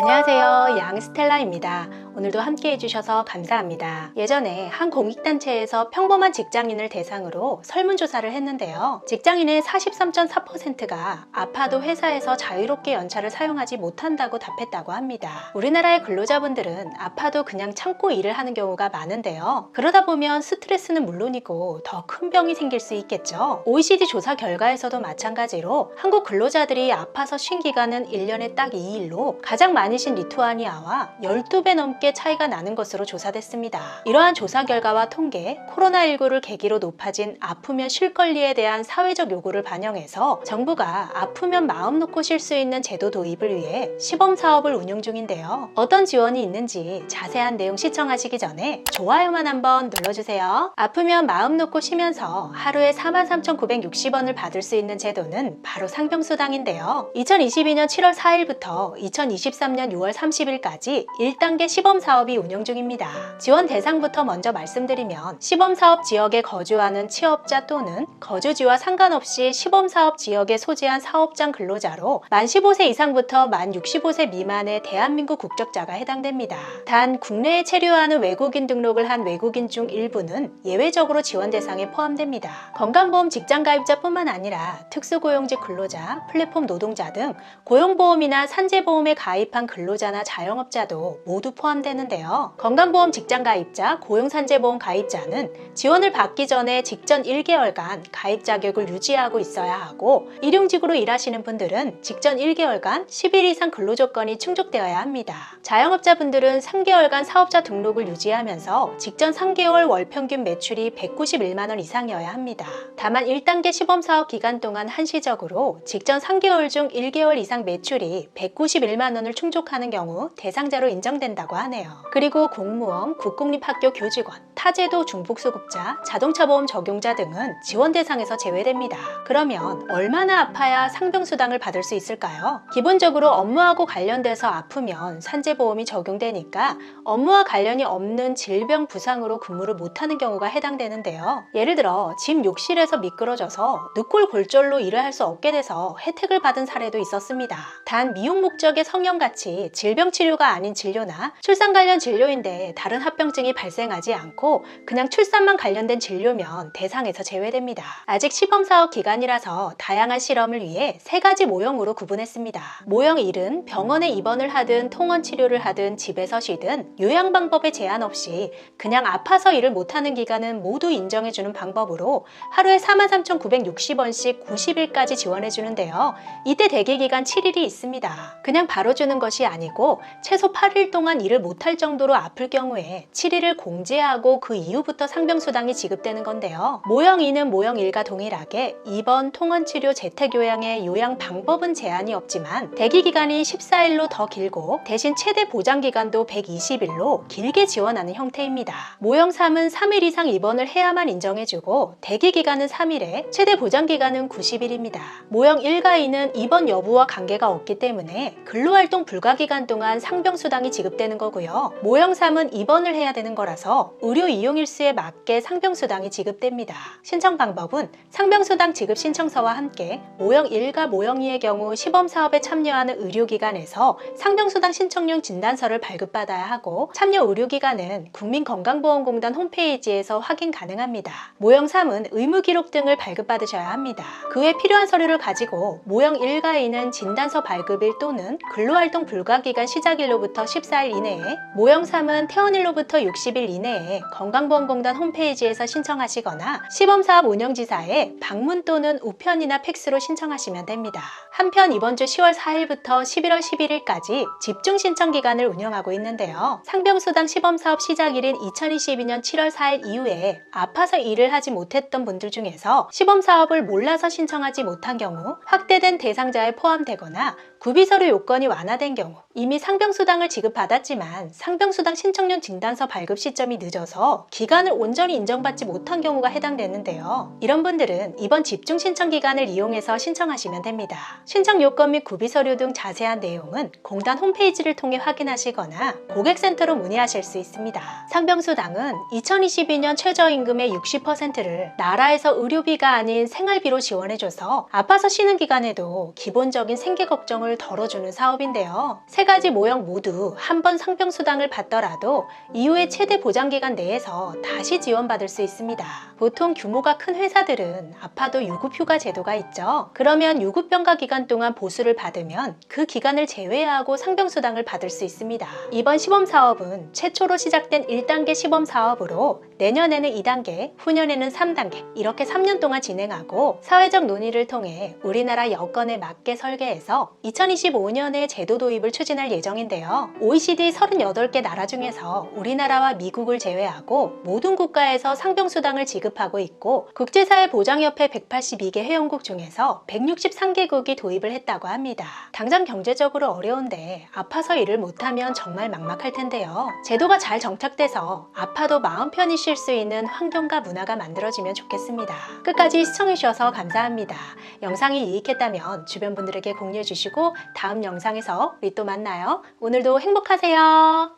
안녕하세요, 양스텔라입니다. 오늘도 함께 해주셔서 감사합니다. 예전에 한 공익단체에서 평범한 직장인을 대상으로 설문조사를 했는데요. 직장인의 43.4%가 아파도 회사에서 자유롭게 연차를 사용하지 못한다고 답했다고 합니다. 우리나라의 근로자분들은 아파도 그냥 참고 일을 하는 경우가 많은데요. 그러다 보면 스트레스는 물론이고 더 큰 병이 생길 수 있겠죠. OECD 조사 결과에서도 마찬가지로 한국 근로자들이 아파서 쉰 기간은 1년에 딱 2일로 가장 많이 쉰 리투아니아와 12배 넘게 차이가 나는 것으로 조사됐습니다. 이러한 조사 결과와 통계, 코로나19를 계기로 높아진 아프면 쉴 권리에 대한 사회적 요구를 반영해서 정부가 아프면 마음 놓고 쉴 수 있는 제도 도입을 위해 시범 사업을 운영 중인데요. 어떤 지원이 있는지 자세한 내용 시청하시기 전에 좋아요만 한번 눌러주세요. 아프면 마음 놓고 쉬면서 하루에 43,960원을 받을 수 있는 제도는 바로 상병수당인데요. 2022년 7월 4일부터 2023년 6월 30일까지 1단계 시범사업이 운영 중입니다. 지원 대상부터 먼저 말씀드리면 시범사업 지역에 거주하는 취업자 또는 거주지와 상관없이 시범사업 지역에 소재한 사업장 근로자로 만 15세 이상부터 만 65세 미만의 대한민국 국적자가 해당됩니다. 단 국내에 체류하는 외국인 등록을 한 외국인 중 일부는 예외적으로 지원 대상에 포함됩니다. 건강보험 직장가입자뿐만 아니라 특수고용직 근로자, 플랫폼 노동자 등 고용보험이나 산재보험에 가입한 근로자나 자영업자도 모두 포함되는데요. 건강보험 직장가입자, 고용산재보험 가입자는 지원을 받기 전에 직전 1개월간 가입 자격을 유지하고 있어야 하고 일용직으로 일하시는 분들은 직전 1개월간 10일 이상 근로조건이 충족되어야 합니다. 자영업자분들은 3개월간 사업자 등록을 유지하면서 직전 3개월 월평균 매출이 191만원 이상이어야 합니다. 다만 1단계 시범사업 기간 동안 한시적으로 직전 3개월 중 1개월 이상 매출이 191만원을 충족하는 경우 대상자로 인정된다고 하네요. 그리고 공무원, 국공립학교 교직원, 타제도 중복수급자, 자동차보험 적용자 등은 지원 대상에서 제외됩니다. 그러면 얼마나 아파야 상병수당을 받을 수 있을까요? 기본적으로 업무하고 관련돼서 아프면 산재보험이 적용되니까 업무와 관련이 없는 질병 부상으로 근무를 못하는 경우가 해당되는데요. 예를 들어 집 욕실에서 미끄러져서 늑골골절로 일을 할 수 없게 돼서 혜택을 받은 사례도 있었습니다. 단 미용 목적의 성형같이 질병 치료가 아닌 진료나 출산 관련 진료인데 다른 합병증이 발생하지 않고 그냥 출산만 관련된 진료면 대상에서 제외됩니다. 아직 시범사업 기간이라서 다양한 실험을 위해 3가지 모형으로 구분했습니다. 모형 1은 병원에 입원을 하든 통원 치료를 하든 집에서 쉬든 요양 방법에 제한 없이 그냥 아파서 일을 못하는 기간은 모두 인정해주는 방법으로 하루에 43,960원씩 90일까지 지원해주는데요. 이때 대기기간 7일이 있습니다. 그냥 바로 주는 것이 아니고 최소 8일 동안 일을 못할 정도로 아플 경우에 7일을 공제하고 그 이후부터 상병수당이 지급되는 건데요. 모형 2는 모형 1과 동일하게 입원, 통원치료, 재택요양의 요양 방법은 제한이 없지만 대기기간이 14일로 더 길고 대신 최대 보장기간도 120일로 길게 지원하는 형태입니다. 모형 3은 3일 이상 입원을 해야만 인정해주고 대기기간은 3일에 최대 보장기간은 90일입니다. 모형 1과 2는 입원 여부와 관계가 없기 때문에 근로활동 불가기간 동안 상병수당이 지급되는 거고요. 모형 3은 입원을 해야 되는 거라서 의료 이용일수에 맞게 상병수당이 지급됩니다. 신청 방법은 상병수당 지급 신청서와 함께 모형 1과 모형 2의 경우 시범사업에 참여하는 의료기관에서 상병수당 신청용 진단서를 발급받아야 하고 참여 의료기관은 국민건강보험공단 홈페이지에서 확인 가능합니다. 모형 3은 의무기록 등을 발급받으셔야 합니다. 그 외 필요한 서류를 가지고 모형 1과 2는 진단서 발급일 또는 근로활동 불가기간 시작일로부터 14일 이내에, 모형 3은 퇴원일로부터 60일 이내에 건강보험공단 홈페이지에서 신청하시거나 시범사업 운영지사에 방문 또는 우편이나 팩스로 신청하시면 됩니다. 한편 이번 주 10월 4일부터 11월 11일까지 집중 신청 기간을 운영하고 있는데요. 상병수당 시범사업 시작일인 2022년 7월 4일 이후에 아파서 일을 하지 못했던 분들 중에서 시범사업을 몰라서 신청하지 못한 경우, 확대된 대상자에 포함되거나 구비서류 요건이 완화된 경우, 이미 상병수당을 지급받았지만 상병수당 신청용 진단서 발급 시점이 늦어서 기간을 온전히 인정받지 못한 경우가 해당되는데요. 이런 분들은 이번 집중 신청 기간을 이용해서 신청하시면 됩니다. 신청 요건 및 구비서류 등 자세한 내용은 공단 홈페이지를 통해 확인하시거나 고객센터로 문의하실 수 있습니다. 상병수당은 2022년 최저임금의 60%를 나라에서 의료비가 아닌 생활비로 지원해줘서 아파서 쉬는 기간에도 기본적인 생계 걱정을 부담을 덜어주는 사업인데요. 세 가지 모형 모두 한 번 상병수당을 받더라도 이후에 최대 보장기간 내에서 다시 지원받을 수 있습니다. 보통 규모가 큰 회사들은 아파도 유급휴가 제도가 있죠. 그러면 유급병가 기간 동안 보수를 받으면 그 기간을 제외하고 상병수당을 받을 수 있습니다. 이번 시범사업은 최초로 시작된 1단계 시범사업으로 내년에는 2단계, 후년에는 3단계 이렇게 3년 동안 진행하고 사회적 논의를 통해 우리나라 여건에 맞게 설계해서 2025년에 제도 도입을 추진할 예정인데요. OECD 38개 나라 중에서 우리나라와 미국을 제외하고 모든 국가에서 상병수당을 지급하고 있고 국제사회보장협회 182개 회원국 중에서 163개국이 도입을 했다고 합니다. 당장 경제적으로 어려운데 아파서 일을 못하면 정말 막막할 텐데요. 제도가 잘 정착돼서 아파도 마음 편히 쉴 수 있는 환경과 문화가 만들어지면 좋겠습니다. 끝까지 시청해주셔서 감사합니다. 영상이 유익했다면 주변 분들에게 공유해 주시고 다음 영상에서 우리 또 만나요. 오늘도 행복하세요.